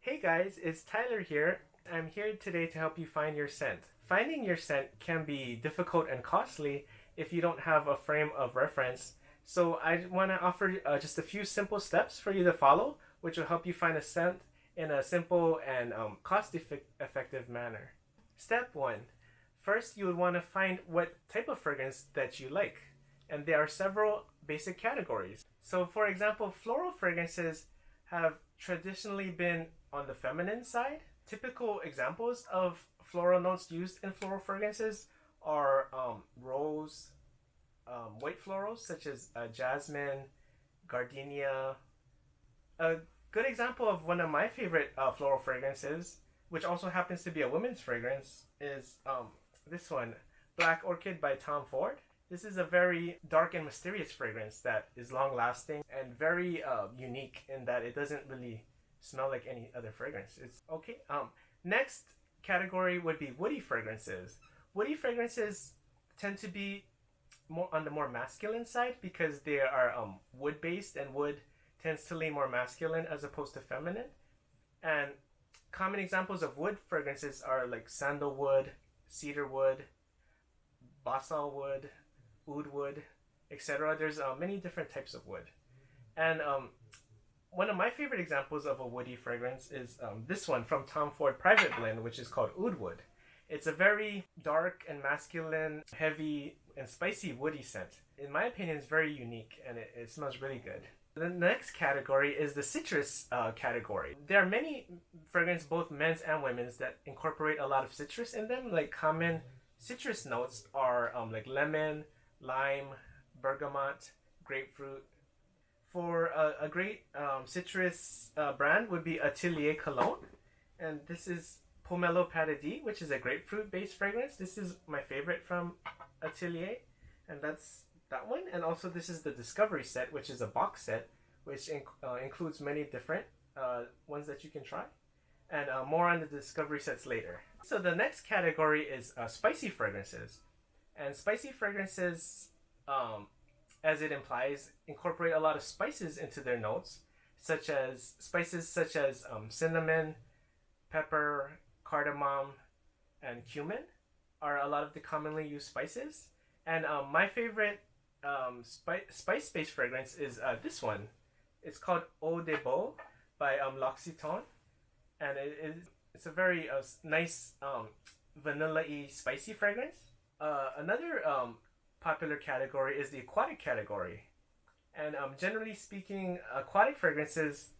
Hey guys, it's Tyler here. I'm here today to help you find your scent. Finding your scent can be difficult and costly if you don't have a frame of reference. So I want to offer just a few simple steps for you to follow, which will help you find a scent in a simple and cost-effective manner. Step 1. First, you would want to find what type of fragrance that you like. And there are several basic categories. So for example, floral fragrances have traditionally been on the feminine side. Typical examples of floral notes used in floral fragrances are rose, white florals such as jasmine, gardenia. A good example of one of my favorite floral fragrances, which also happens to be a women's fragrance, is this one, Black Orchid by Tom Ford. This is a very dark and mysterious fragrance that is long lasting and very unique in that it doesn't really smell like any other fragrance. It's okay. Next category would be woody fragrances. Woody fragrances tend to be more on the more masculine side because they are wood based, and wood tends to lean more masculine as opposed to feminine. And common examples of wood fragrances are like sandalwood, cedarwood, balsam wood, oud wood, etc. There's many different types of wood. And one of my favorite examples of a woody fragrance is this one from Tom Ford Private Blend, which is called Oud Wood. It's a very dark and masculine, heavy and spicy woody scent. In my opinion, it's very unique and it smells really good. The next category is the citrus category. There are many fragrances, both men's and women's, that incorporate a lot of citrus in them. Like common citrus notes are like lemon, lime, bergamot, grapefruit. For a great citrus brand would be Atelier Cologne, and this is Pomelo Paradis, which is a grapefruit-based fragrance. This is my favorite from Atelier, and that's that one. And also this is the Discovery set, which is a box set, which includes many different ones that you can try, and more on the Discovery sets later. So the next category is spicy fragrances, and spicy fragrances, as it implies, incorporate a lot of spices into their notes, such as cinnamon, pepper, cardamom, and cumin are a lot of the commonly used spices. And my favorite spice-based fragrance is this one. It's called Eau de Beau by L'Occitane, and it's a very nice vanilla-y spicy fragrance. Another popular category is the aquatic category, and generally speaking, aquatic fragrances,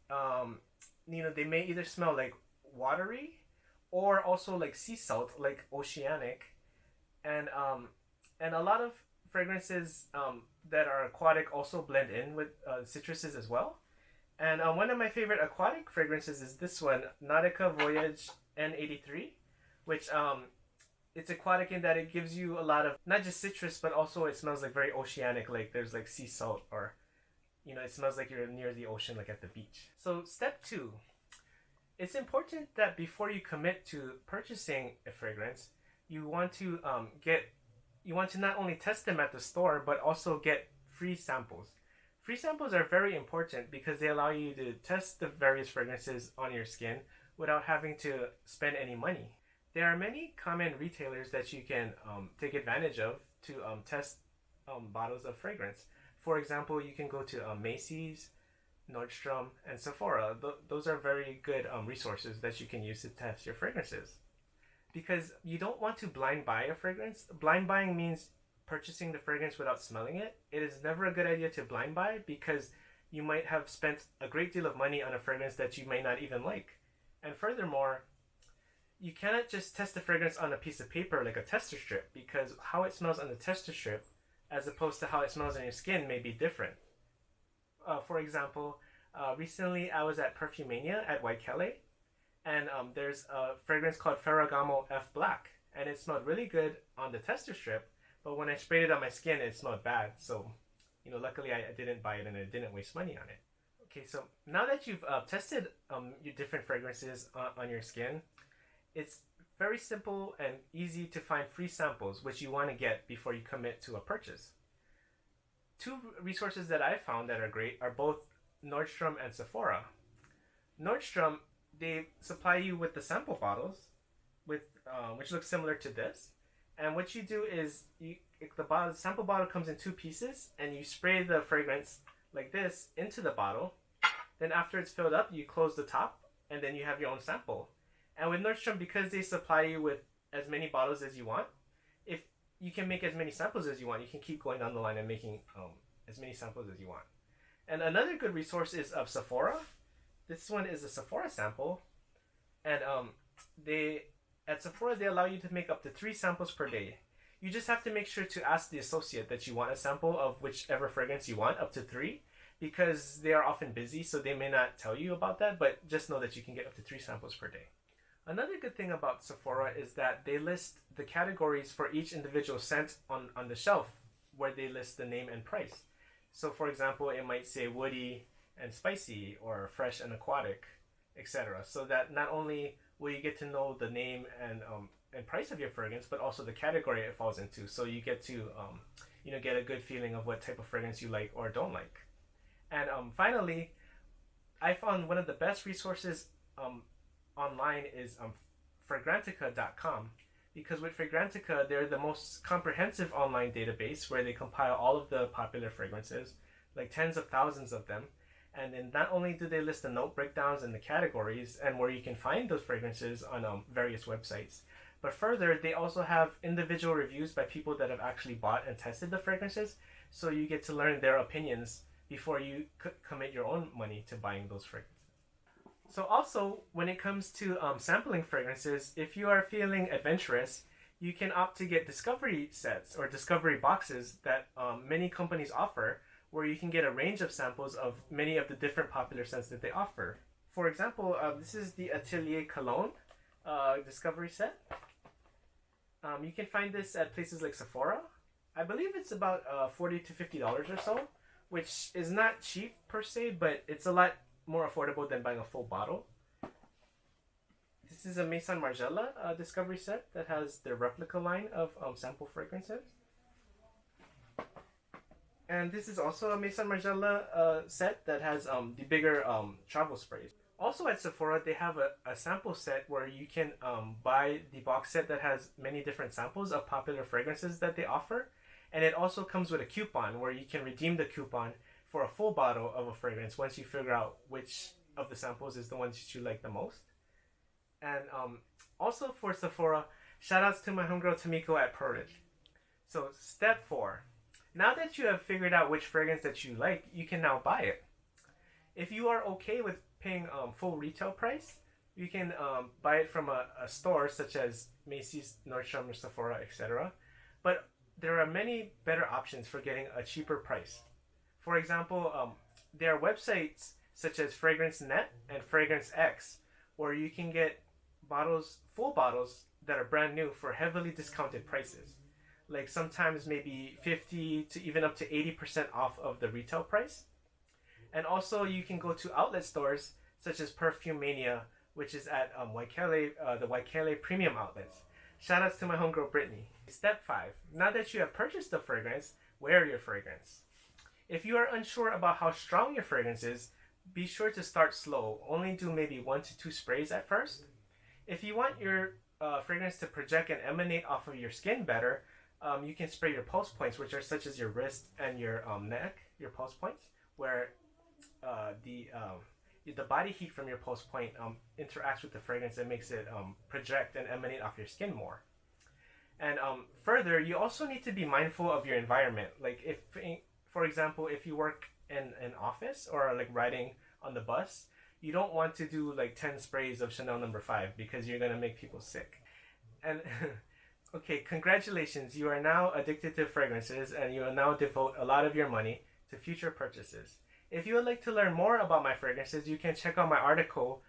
they may either smell like watery or also like sea salt, like oceanic, and a lot of fragrances that are aquatic also blend in with citruses as well. And one of my favorite aquatic fragrances is this one, Nautica Voyage N83, which it's aquatic in that it gives you a lot of not just citrus, but also it smells like very oceanic, like there's like sea salt, or it smells like you're near the ocean, like at the beach. So step 2, it's important that before you commit to purchasing a fragrance, you want to not only test them at the store, but also get free samples. Free samples are very important because they allow you to test the various fragrances on your skin without having to spend any money. There are many common retailers that you can take advantage of to test bottles of fragrance. For example, you can go to Macy's, Nordstrom, and Sephora. Those are very good resources that you can use to test your fragrances. Because you don't want to blind buy a fragrance. Blind buying means purchasing the fragrance without smelling it. It is never a good idea to blind buy because you might have spent a great deal of money on a fragrance that you may not even like. And furthermore, you cannot just test the fragrance on a piece of paper like a tester strip, because how it smells on the tester strip as opposed to how it smells on your skin may be different. For example, recently I was at Perfumania at Waikele, and there's a fragrance called Ferragamo F Black, and it smelled really good on the tester strip, but when I sprayed it on my skin, it smelled bad. So, luckily I didn't buy it and I didn't waste money on it. Okay, so now that you've tested your different fragrances on your skin, it's very simple and easy to find free samples, which you want to get before you commit to a purchase. Two resources that I found that are great are both Nordstrom and Sephora. Nordstrom they supply you with the sample bottles, with which looks similar to this. And what you do is the sample bottle comes in two pieces, and you spray the fragrance like this into the bottle. Then after it's filled up, you close the top, and then you have your own sample. And with Nordstrom, because they supply you with as many bottles as you want, if you can make as many samples as you want, you can keep going down the line and making as many samples as you want. And another good resource is of Sephora. This one is a Sephora sample, and at Sephora they allow you to make up to 3 samples per day. You just have to make sure to ask the associate that you want a sample of whichever fragrance you want, up to 3, because they are often busy, so they may not tell you about that, but just know that you can get up to 3 samples per day. Another good thing about Sephora is that they list the categories for each individual scent on the shelf, where they list the name and price. So for example, it might say woody and spicy, or fresh and aquatic, etc. So that not only will you get to know the name and price of your fragrance, but also the category it falls into. So you get to get a good feeling of what type of fragrance you like or don't like. And finally, I found one of the best resources online is Fragrantica.com, because with Fragrantica, they're the most comprehensive online database where they compile all of the popular fragrances, like tens of thousands of them. And then not only do they list the note breakdowns and the categories and where you can find those fragrances on various websites, but further, they also have individual reviews by people that have actually bought and tested the fragrances, so you get to learn their opinions before you commit your own money to buying those fragrances. So also, when it comes to sampling fragrances, if you are feeling adventurous, you can opt to get discovery sets or discovery boxes that many companies offer, where you can get a range of samples of many of the different popular scents that they offer. For example, this is the Atelier Cologne discovery set. You can find this at places like Sephora. I believe it's about $40 to $50 or so, which is not cheap per se, but it's a lot more affordable than buying a full bottle. This is a Maison Margiela discovery set that has their replica line of sample fragrances. And this is also a Maison Margiela set that has the bigger travel sprays. Also at Sephora, they have a sample set where you can buy the box set that has many different samples of popular fragrances that they offer. And it also comes with a coupon where you can redeem the coupon for a full bottle of a fragrance once you figure out which of the samples is the ones that you like the most. And also for Sephora, shout outs to my homegirl Tamiko at Purridge. So step 4. Now that you have figured out which fragrance that you like, you can now buy it. If you are okay with paying full retail price, you can buy it from a store such as Macy's, Nordstrom, or Sephora, etc. But there are many better options for getting a cheaper price. For example, there are websites such as Fragrance Net and Fragrance X, where you can get full bottles that are brand new for heavily discounted prices. Like sometimes maybe 50 to even up to 80% off of the retail price. And also you can go to outlet stores such as Perfume Mania, which is at Waikele, the Waikele Premium Outlets. Shout outs to my homegirl Brittany. Step 5. Now that you have purchased the fragrance, wear your fragrance. If you are unsure about how strong your fragrance is, be sure to start slow. Only do maybe 1 to 2 sprays at first. If you want your fragrance to project and emanate off of your skin better, you can spray your pulse points, which are such as your wrist and your neck, your pulse points, where the body heat from your pulse point interacts with the fragrance and makes it project and emanate off your skin more. And further, you also need to be mindful of your environment. Like if, for example, if you work in an office or like riding on the bus, you don't want to do like 10 sprays of Chanel No. 5 because you're gonna make people sick. And okay, congratulations, you are now addicted to fragrances and you will now devote a lot of your money to future purchases. If you would like to learn more about my fragrances, you can check out my article,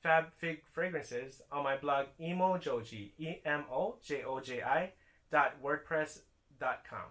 Fab Fig Fragrances, on my blog Emojoji, EMOJOJI.wordpress.com.